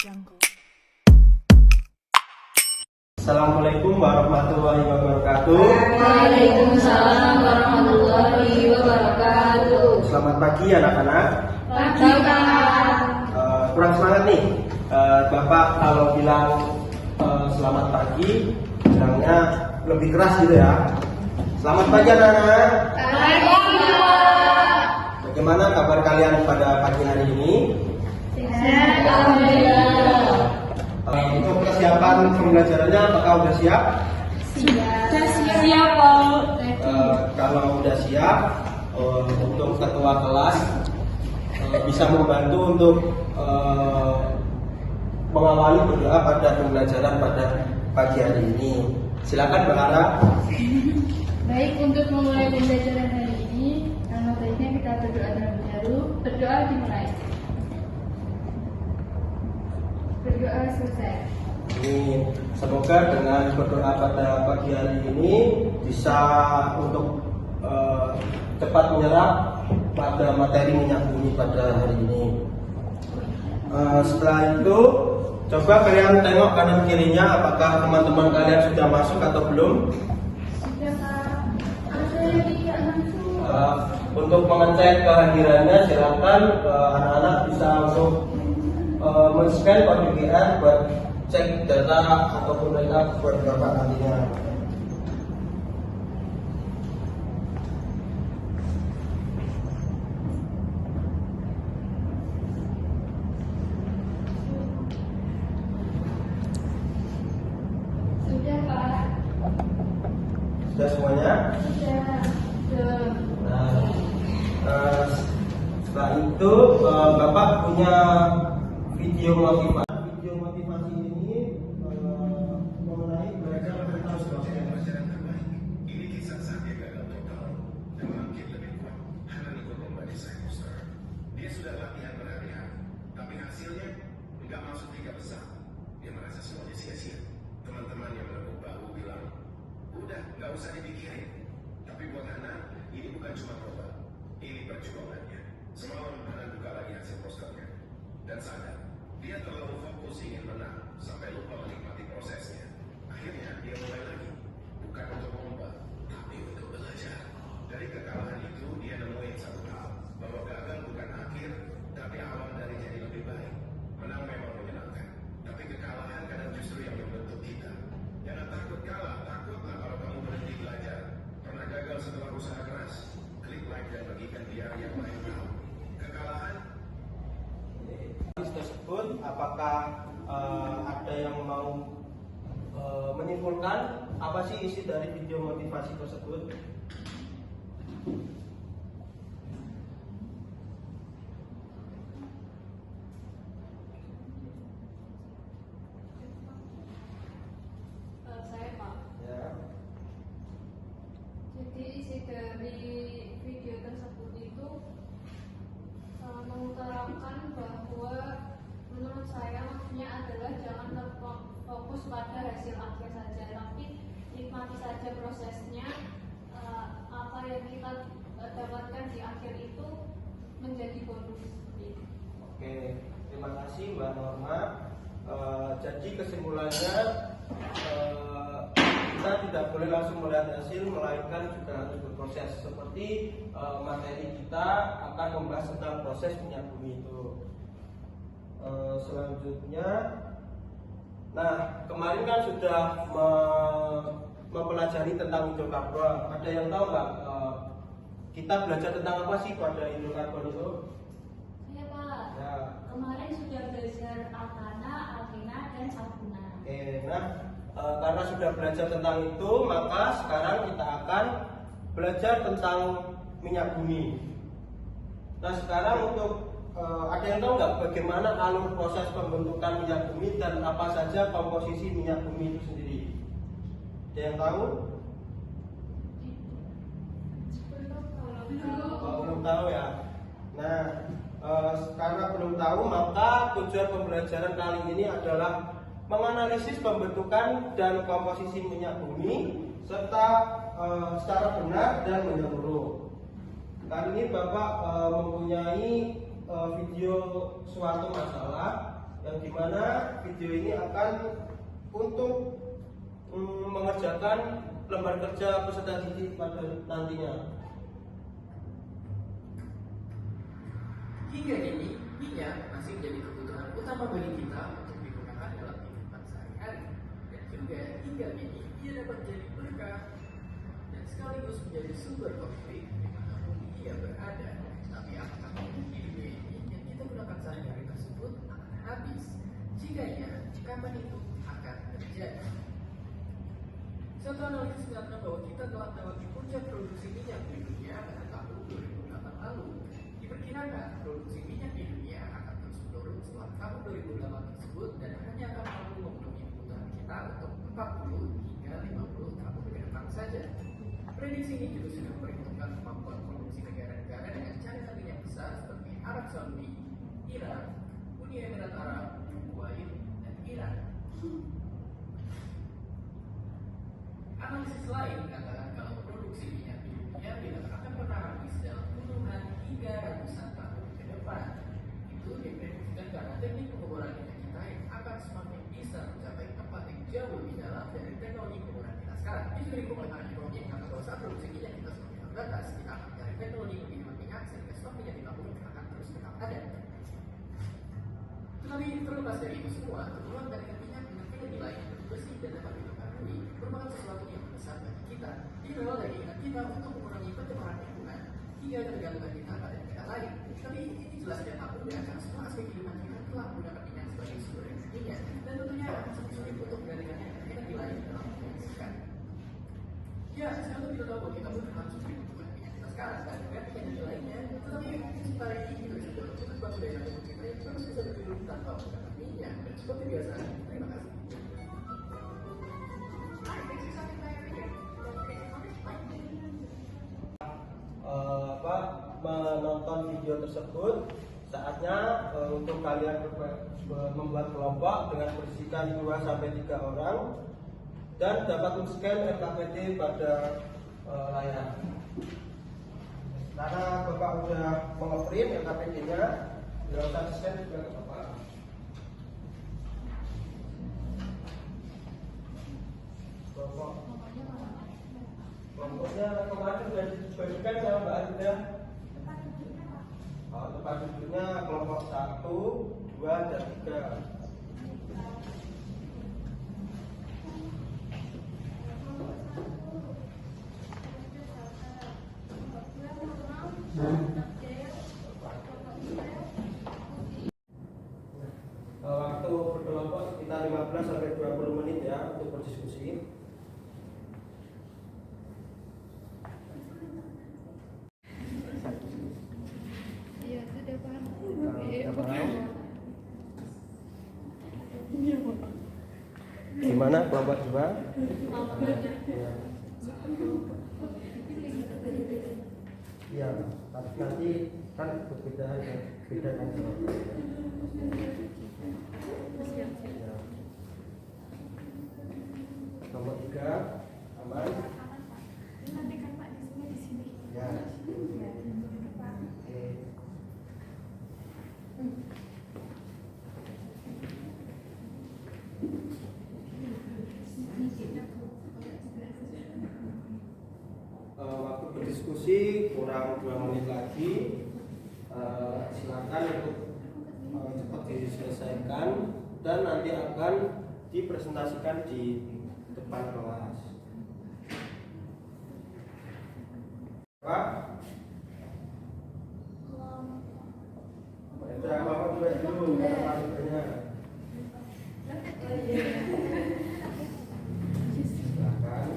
Jungle. Assalamualaikum warahmatullahi wabarakatuh. Waalaikumsalam warahmatullahi wabarakatuh. Selamat pagi anak-anak. Pagi Pak. Kurang semangat nih. Bapak kalau bilang selamat pagi, bilangnya lebih keras gitu ya. Selamat pagi anak-anak. Pagi Pak. Bagaimana kabar kalian pada pagi hari ini? Sehat alhamdulillah. Untuk persiapan pembelajarannya, apakah sudah siap? Siap Pak. Kalau sudah siap, untuk ketua kelas bisa membantu untuk mengawali berdoa pada pembelajaran pada pagi hari ini. Silakan Mbak Ara. Baik, untuk memulai pembelajaran hari ini, baiknya kita berdoa terlebih dahulu. Berdoa dimulai. Berdoa selesai. Ini semoga dengan berdoa pada pagi hari ini bisa untuk cepat menyerap pada materi minyak bumi pada hari ini. Setelah itu, coba kalian tengok kanan kirinya apakah teman-teman kalian sudah masuk atau belum. Sudah Pak. Ada yang tidak langsung. Untuk mengecek kehadirannya, silakan anak-anak bisa untuk men-scan kode QR buat cek data ataupun data buat bapak nantinya. Sudah Pak. Sudah semuanya? Sudah. Nah, setelah itu bapak punya video motivasi. Video motivasi ini mengenai belajar tentang proses. Pelajaran terbaik. Ini kisah saat dia gagal total dan bangkit lebih kuat. Hana ikut lomba di Cyberster. Dia sudah latihan berhari-hari, tapi hasilnya nggak masuk 3 besar. Dia merasa semuanya sia-sia. Teman-teman yang menepuk bahu bilang, udah nggak usah dipikirin. Tapi buat Hana, ini bukan cuma lomba. Ini perjuangannya. Semalam Hana buka lagi hasil posternya dan sadar dia terlalu fokus ingin menang sampai lupa menikmati prosesnya. Akhirnya dia mulai lagi, bukan untuk lomba, tapi untuk belajar. Dari kekalahan itu dia nemuin satu hal, bahwa gagal bukan akhir, tapi awal dari jadi lebih baik. Menang memang menyenangkan, tapi kekalahan kadang justru yang membentuk kita. Jangan takut kalah, takutlah kalau kamu berhenti belajar. Pernah gagal setelah usaha keras? Klik like dan bagikan biar yang lain tahu. Kekalahan Tersebut, apakah ada yang mau menyimpulkan apa sih isi dari video motivasi tersebut? Saya Pak. Ya. Jadi isi dari video tersebut itu mengutarakan bahwa menurut saya maksudnya adalah jangan terfokus pada hasil akhir saja, tapi nikmati saja prosesnya. Apa yang kita dapatkan di akhir itu menjadi bonus seperti itu. Oke, terima kasih Mbak Norma. Jadi kesimpulannya kita tidak boleh langsung melihat hasil, melainkan juga harus berproses. Seperti materi kita akan membahas tentang proses minyak bumi itu. Selanjutnya, nah kemarin kan sudah mempelajari tentang hidrokarbon. Ada yang tahu nggak kita belajar tentang apa sih pada hidrokarbon itu? Iya Pak. Ya. Kemarin sudah belajar alkana, alkena, dan sabuna. Oke, nah karena sudah belajar tentang itu, maka sekarang kita akan belajar tentang minyak bumi. Nah sekarang untuk ada yang tahu nggak bagaimana alur proses pembentukan minyak bumi dan apa saja komposisi minyak bumi itu sendiri? Ada yang tahu? Belum tahu ya. Nah karena belum tahu, maka tujuan pembelajaran kali ini adalah menganalisis pembentukan dan komposisi minyak bumi serta secara benar dan menyeluruh. Kali ini Bapak mempunyai video suatu masalah yang dimana video ini akan untuk mengerjakan lembar kerja peserta didik pada nantinya. Hingga kini, minyak masih menjadi kebutuhan utama bagi kita untuk digunakan dalam kehidupan sehari-hari. Dan juga hingga kini, ia dapat menjadi berkah dan sekaligus menjadi sumber konflik dimanapun ia berada. Tapi apakah mungkin ide ini yang kita gunakan sehari-hari tersebut akan habis? Jika iya, kapan itu akan terjadi? Satu analisis mengatakan bahwa kita telah melewati puncak produksi minyak di dunia pada tahun 2008 lalu. Diperkirakan produksi minyak di dunia akan terus menurun setelah tahun 2008 tersebut dan hanya akan mampu memenuhi kebutuhan kita untuk 40 hingga 50 tahun ke depan saja. Prediksi ini juga sudah memperhitungkan kemampuan produksi negara-negara dengan cadangan minyak besar seperti Arab Saudi, Iran, Uni Emirat Arab, Kuwait, dan Iran. Analisis lain mengatakan kalau produksi minyak di dunia tidak akan pernah habis dalam puluhan hingga ratusan tahun ke depan. Itu diprediksikan karena teknik pengeboran minyak kita yang akan semakin bisa mencapai tempat yang jauh lebih dalam dari teknologi pengeboran kita sekarang. Ini juga didukung oleh ekonomi yang mengatakan bahwa saat produksi minyak kita semakin terbatas, kita akan mencari teknologi pengiriman minyak sehingga stok minyak di tabung akan terus tetap ada. Tetapi terlepas dari itu semua, keperluan dari minyak lebih lain yang bersih dan dapat diperbarui merupakan sesuatu yang besar bagi kita. Ini adalah lagi ingat kita untuk mengurangi pencemaran lingkungan hingga ketergantungan kita pada negara lain. Tapi ini jelas tidak mampu dan karena semua aspek kehidupan kita telah menggunakan minyak sebagai sumber energinya dan tentunya akan sulit untuk menggantikan energi lain dalam memproduksikan. Ya, sekarang kita tahu bahwa kita pun harus membutuhkan minyak kita sekarang dan mengganti energi lainnya. Tetapi kita ini kita bisa berlakukan suatu daya tahan kita yang terus bisa berdiri tanpa menggunakan minyak. Dan seperti biasa, terima kasih. Menonton video tersebut, saatnya untuk kalian membuat kelompok dengan berisikan 2-3 orang dan dapat men-scan RKPD pada layar. Karena Bapak sudah mengeprint RKPD-nya, tidak usah di-scan juga ke Bapak. Kelompoknya kemarin sudah dibagikan sama Mbak Arida. Tempat duduknya kelompok 1, 2, dan 3. Waktu berkelompok sekitar 15-20 menit ya untuk berdiskusi. Gimana kelompok 2? Iya, tapi nanti kan berbeda aja, beda kan jawabannya. Ya. Nomor 3 aman. Nanti kan Pak di sini. Ya. Oke. Waktu berdiskusi kurang 2 menit lagi. Silakan untuk cepat diselesaikan dan nanti akan dipresentasikan di depan kelas. Pak, Bapak juga dulu maksudnya. Silakan.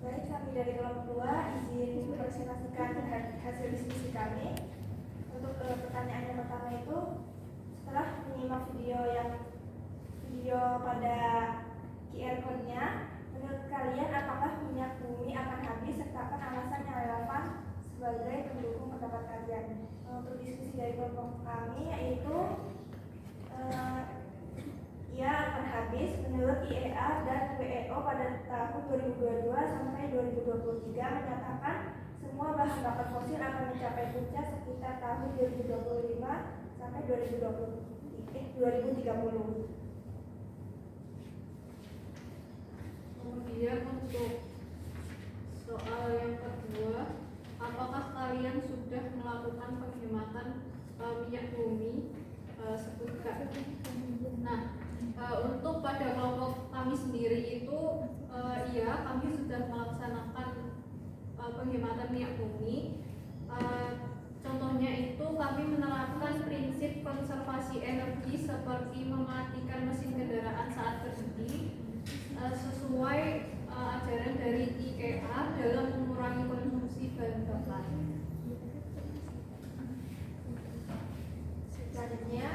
Baik, kami dari kelompok 2 izin mempresentasikan hasil diskusi kami. Untuk pertanyaan yang pertama itu, setelah menyimak video pada QR code-nya, menurut kalian apakah minyak bumi akan habis serta apa alasan yang relevan sebagai pendukung pendapat kalian? Untuk diskusi dari kelompok kami yaitu habis, menurut IEA dan WEO pada tahun 2022 sampai 2023 menyatakan semua bahan bakar fosil akan mencapai puncak sekitar tahun 2025 sampai 2030. Kemudian untuk soal yang kedua, apakah kalian sudah melakukan penghematan minyak bumi? Sebutkan. Nah, untuk pada kelompok kami sendiri itu, iya, kami sudah melaksanakan penghematan minyak bumi. Contohnya itu kami menerapkan prinsip konservasi energi seperti mematikan mesin kendaraan saat berhenti, sesuai ajaran dari IEA dalam mengurangi konsumsi bahan bakar. Selanjutnya,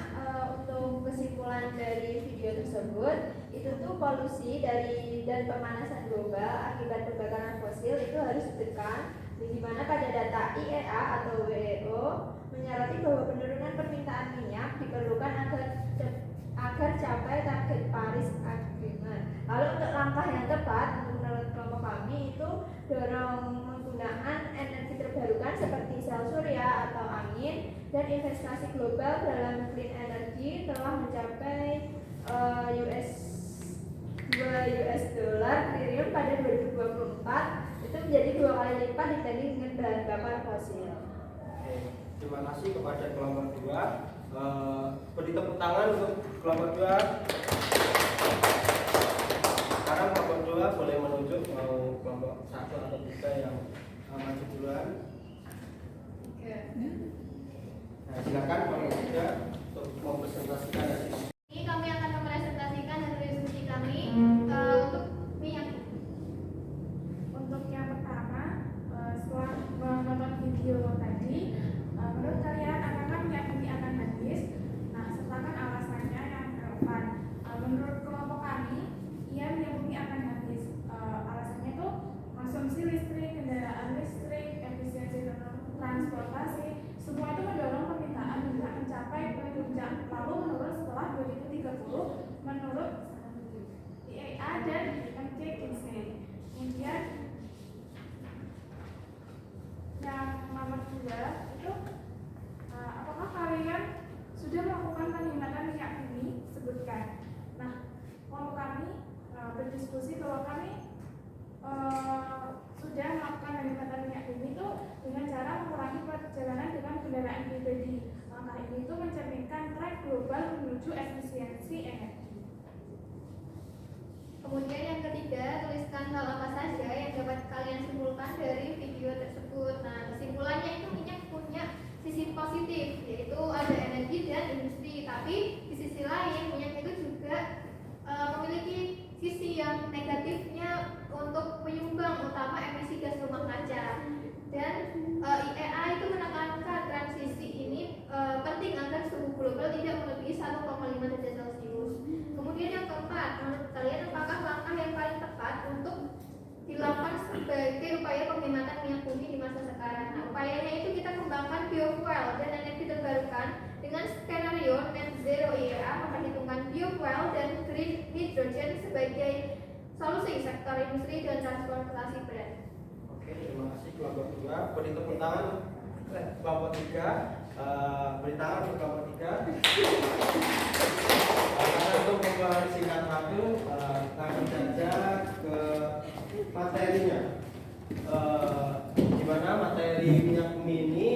untuk kesimpulan dari video tersebut, itu tuh polusi dan pemanasan global akibat pembakaran fosil itu harus ditekan, di mana pada data IEA atau WEO menyoroti bahwa penurunan permintaan minyak diperlukan agar capai target Paris Agreement. Lalu untuk langkah yang tepat menurut kelompok kami itu dorong menggunakan energi terbarukan seperti sel surya atau angin, dan investasi global dalam clean energy telah mencapai $2 triliun pada 2024, itu menjadi 2 kali lipat dibanding dengan bahan bakar fosil. Oke, terima kasih kepada kelompok 2. Beri tepuk tangan untuk kelompok 2. Sekarang kelompok 2 boleh menunjuk mau kelompok 1 atau 3 yang maju duluan. Nah, silakan kelompok 3 untuk mempresentasikan hasil. Ini kami akan mempresentasikan hasil diskusi kami untuk minyak. Untuk yang pertama, setelah menonton video tadi, menurut kalian apakah minyak bumi akan habis? Nah, sertakan alasannya yang relevan. Menurut kelompok kami, iya, minyak bumi akan habis. Alasannya itu konsumsi listrik, kendaraan listrik, efisiensi transportasi, semua itu mendorong permintaan minyak mencapai puncak, lalu menurun setelah 2030 menurut IEA dan McKinsey. Kemudian yang nomor 2 itu, apakah kalian sudah melakukan penghematan minyak bumi? Sebutkan. Nah, kelompok kami berdiskusi bahwa kami sudah melakukan penghematan minyak bumi itu dengan cara mengurangi perjalanan dengan kendaraan pribadi. Langkah ini itu mencerminkan tren global menuju efisiensi energi. Kemudian yang ketiga, tuliskan hal apa saja yang dapat kalian simpulkan dari video tersebut. Nah, kesimpulannya itu minyak punya sisi positif, yaitu ada energi dan industri. Tapi di sisi lain, minyak itu juga memiliki sisi yang negatifnya untuk menyumbang utama emisi gas rumah kaca. Dan IEA itu menekankan transisi ini penting agar suhu global tidak melebihi 1,5 derajat Celcius. Kemudian yang keempat, menurut kalian apakah langkah yang paling tepat untuk dilakukan sebagai upaya penghematan minyak bumi di masa sekarang? Nah, upayanya itu kita kembangkan biofuel dan energi terbarukan dengan skenario net zero. IEA memperhitungkan biofuel dan green hydrogen sebagai solusi sektor industri dan transportasi berat. Oke, terima kasih kelompok 2. Beri tepuk tangan kelompok 3. Beri tangan untuk kelompok 3. Karena untuk mempersingkat waktu, langsung saja ke materinya. Di mana materi minyak bumi ini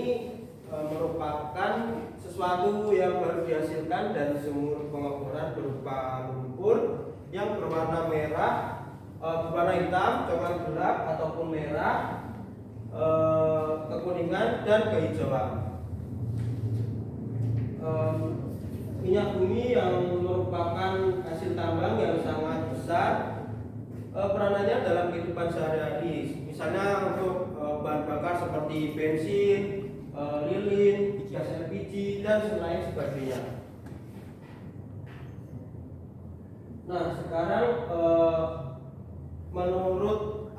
merupakan sesuatu yang baru dihasilkan dari sumur pengeboran berupa lumpur yang berwarna merah, berwarna hitam, coklat gelap ataupun merah, kekuningan dan kehijauan. Minyak bumi yang merupakan hasil tambang yang sangat besar peranannya dalam kehidupan sehari-hari. Misalnya untuk bahan bakar seperti bensin, lilin, gas LPG dan lain sebagainya. Nah, sekarang menurut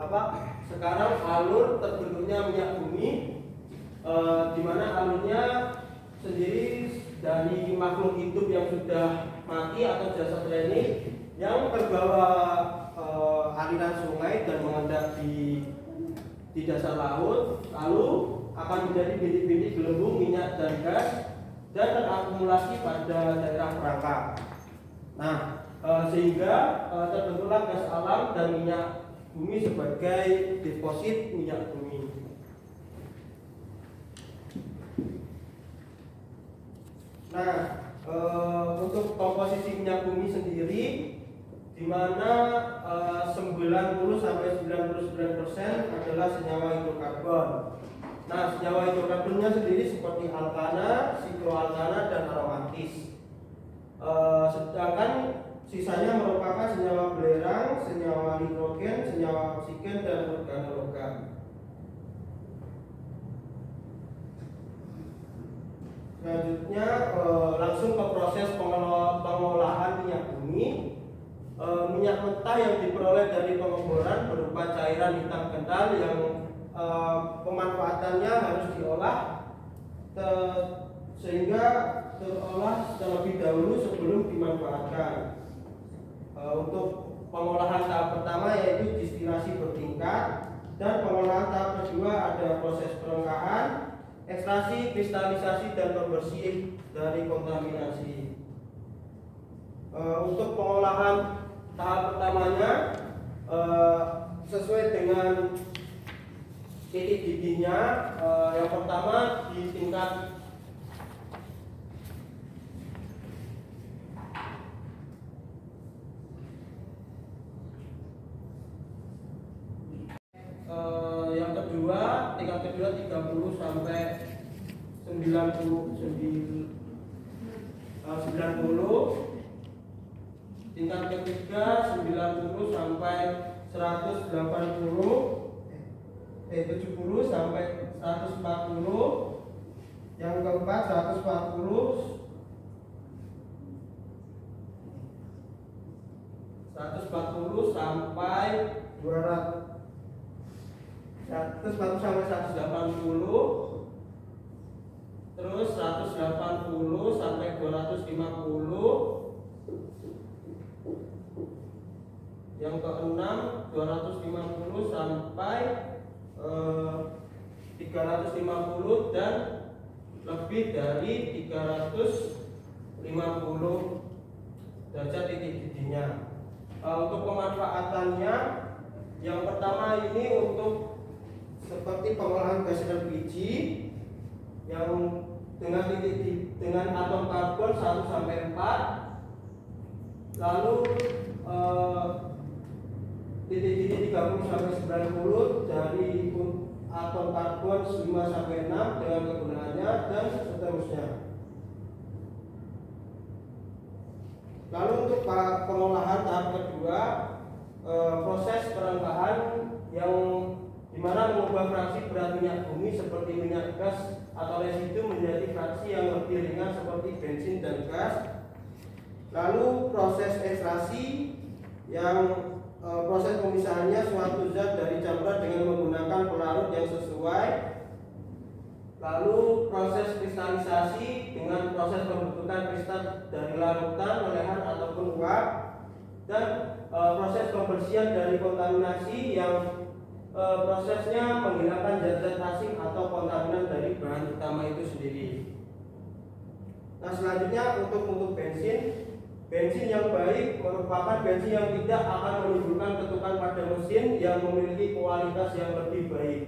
sekarang alur terbentuknya minyak bumi, di mana alurnya sendiri dari makhluk hidup yang sudah mati atau jasad lainnya yang terbawa aliran sungai dan mengendap di dasar laut, lalu akan menjadi bintik-bintik gelembung minyak dan gas dan terakumulasi pada daerah perangkap. Nah, sehingga terbentuklah gas alam dan minyak bumi sebagai deposit minyak bumi. Nah, untuk komposisi minyak bumi sendiri, di mana 90 sampai 99% adalah senyawa hidrokarbon. Nah, senyawa hidrokarbonnya sendiri seperti alkana, sikloalkana, dan aromatis. Sedangkan sisanya merupakan senyawa belerang, senyawa nitrogen, senyawa oksigen, dan organologam. Selanjutnya langsung ke proses pengolahan minyak bumi. Minyak mentah yang diperoleh dari pengeboran berupa cairan hitam kental yang pemanfaatannya harus diolah sehingga terolah terlebih dahulu sebelum dimanfaatkan. Untuk pengolahan tahap pertama yaitu distilasi bertingkat, dan pengolahan tahap kedua ada proses perengkahan, ekstraksi, kristalisasi, dan pembersih dari kontaminasi. Untuk pengolahan tahap pertamanya sesuai dengan titik didihnya, yang pertama di tingkat tingkat kedua 30 sampai 90, tingkat ketiga 90 sampai 70 sampai 140, yang keempat 140 sampai 200, 140 sampai 180, terus 180 sampai 250, yang keenam 250 sampai 350 dan lebih dari 350 derajat titik didihnya. Untuk pemanfaatannya, yang pertama ini untuk seperti pengolahan gas LPG yang dengan atom karbon 1 sampai 4, lalu titik didih 30 sampai 90 dari atom karbon 5 sampai 6 dengan kegunaannya, dan seterusnya. Lalu untuk pengolahan tahap kedua, proses perengkahan yang dimana mengubah fraksi berat minyak bumi seperti minyak gas atau residu menjadi fraksi yang lebih ringan seperti bensin dan gas. Lalu proses ekstraksi yang proses pemisahannya suatu zat dari campuran dengan menggunakan pelarut yang sesuai. Lalu proses kristalisasi dengan proses pembentukan kristal dari larutan, lelehan ataupun uap, dan proses pembersihan dari kontaminasi yang prosesnya menghilangkan zat-zat asing atau kontaminan dari bahan utama itu sendiri. Nah, selanjutnya untuk bensin yang baik merupakan bensin yang tidak akan menimbulkan ketukan pada mesin yang memiliki kualitas yang lebih baik.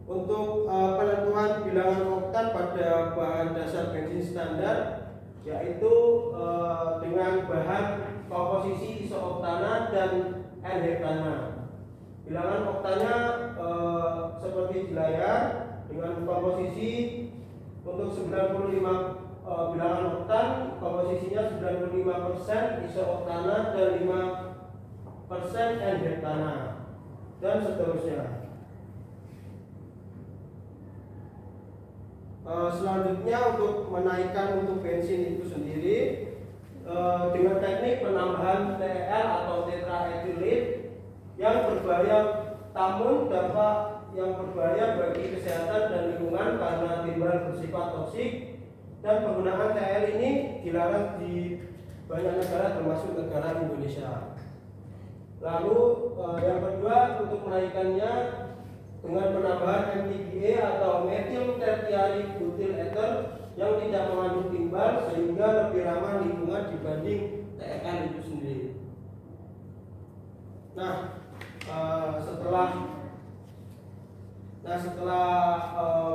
Untuk penentuan bilangan oktan pada bahan dasar bensin standar, yaitu dengan bahan komposisi isooktana dan N-hektana. Bilangan oktannya seperti di layar, dengan komposisi untuk 95 bilangan oktan, komposisinya 95% isooktana dan 5% N-hektana, dan seterusnya. Selanjutnya untuk menaikkan untuk bensin itu sendiri dengan teknik penambahan TEL atau tetraethylit yang berbahaya, namun dampak yang berbahaya bagi kesehatan dan lingkungan karena timbulan bersifat toksik, dan penggunaan TEL ini dilarang di banyak negara termasuk negara Indonesia. Lalu yang kedua, untuk menaikkannya dengan penambahan MTBE atau methyl tertiary butyl ether yang tidak mengandung timbal sehingga lebih ramah lingkungan dibanding TNN itu sendiri. Nah, setelah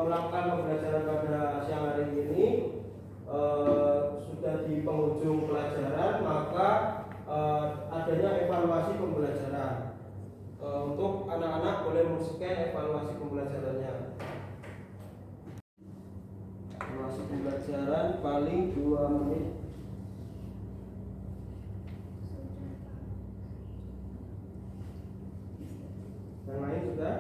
melakukan pembelajaran pada siang hari ini, sudah di penghujung pelajaran, maka adanya evaluasi pembelajaran. Untuk anak-anak boleh men-scan evaluasi pembelajarannya. Evaluasi pembelajaran paling 2 menit. Yang lain sudah?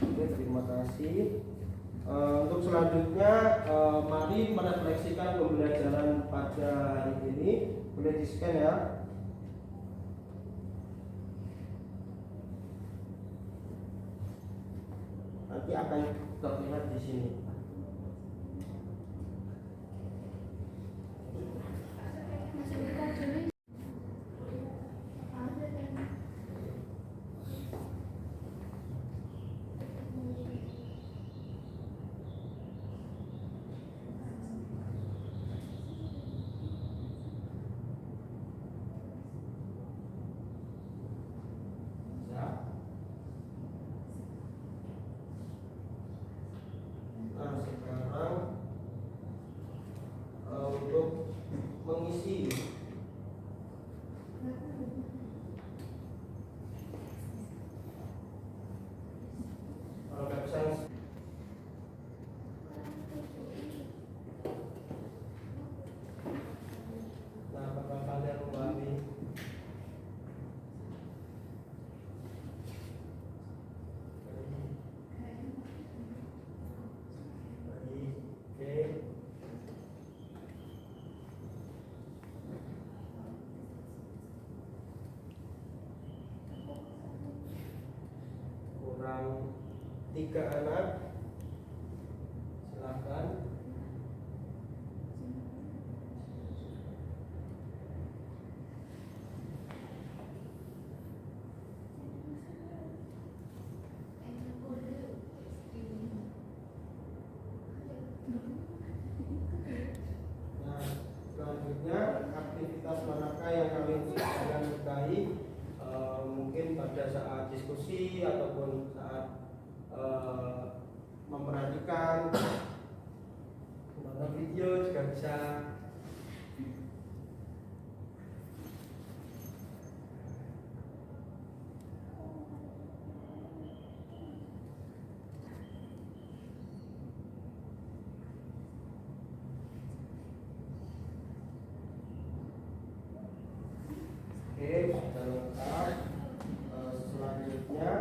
Oke, terima kasih. Untuk selanjutnya, mari merefleksikan pembelajaran pada hari ini. Boleh di-scan ya. Nanti akan terlihat di sini. Nah, sekarang untuk mengisi website. Nah, apakah kalian memahami? Kurang 3 anak, silakan. Nah, selanjutnya aktivitas manakah yang kalian sukai? Mungkin pada saat diskusi ataupun saat memperhatikan menonton video juga bisa. Oke, sudah lengkap. Selanjutnya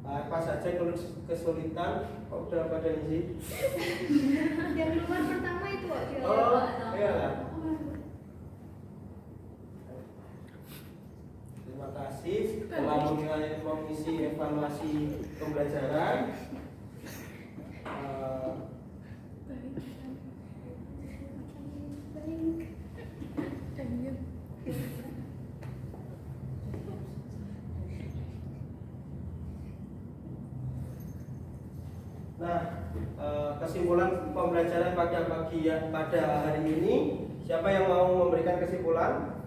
apa saja kesulitan? Kok udah pada isi? Yang keluar pertama itu kok. Oh, iya lah. Terima kasih telah mengisi evaluasi pembelajaran. Nah, kesimpulan pembelajaran pada hari ini, siapa yang mau memberikan kesimpulan?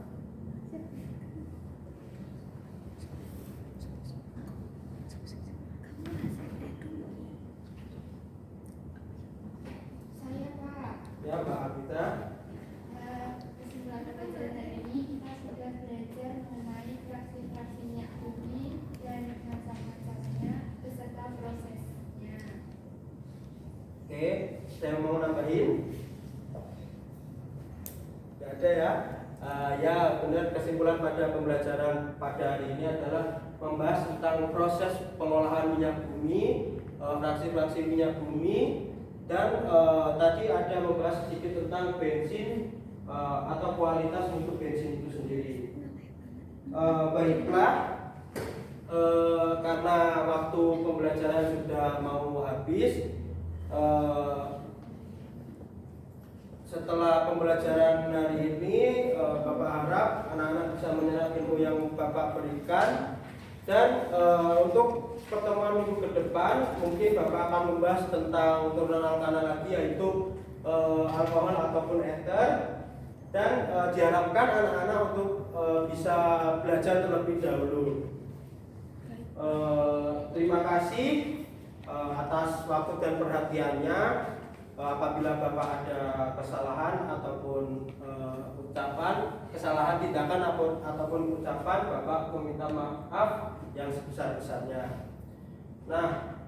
Saya Pak. Ya, Mbak Abita. Kesimpulan pembelajaran hari ini kita sudah belajar mengenai fraksi-fraksi minyak bumi dan macam-macamnya beserta prosesnya. Oke, saya mau nambahin. Tidak ada ya. Ya, benar, kesimpulan pada pembelajaran pada hari ini adalah membahas tentang proses pengolahan minyak bumi, fraksi-fraksi minyak bumi, dan tadi ada membahas sedikit tentang bensin atau kualitas untuk bensin itu sendiri. Baiklah, karena waktu pembelajaran sudah mau habis, setelah pembelajaran hari ini, Bapak harap anak-anak bisa menyerap ilmu yang Bapak berikan. Dan untuk pertemuan minggu ke depan, mungkin Bapak akan membahas tentang turunan alkana lagi, yaitu alkohol ataupun ether. Dan diharapkan anak-anak untuk bisa belajar terlebih dahulu. Terima kasih atas waktu dan perhatiannya. Apabila Bapak ada kesalahan ataupun kesalahan tindakan ataupun ucapan, Bapak meminta maaf yang sebesar-besarnya. Nah,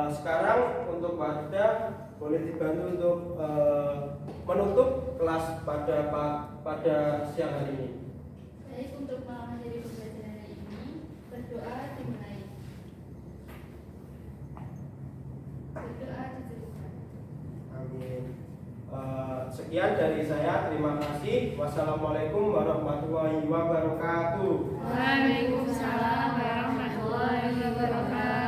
sekarang untuk warga boleh dibantu untuk menutup kelas pada siang hari ini. Baik, untuk mengakhiri pembelajaran hari ini, berdoa dimulai. Berdoa ditutup. Amin. Sekian dari saya. Terima kasih. Wassalamualaikum warahmatullahi wabarakatuh. Waalaikumsalam warahmatullahi wabarakatuh.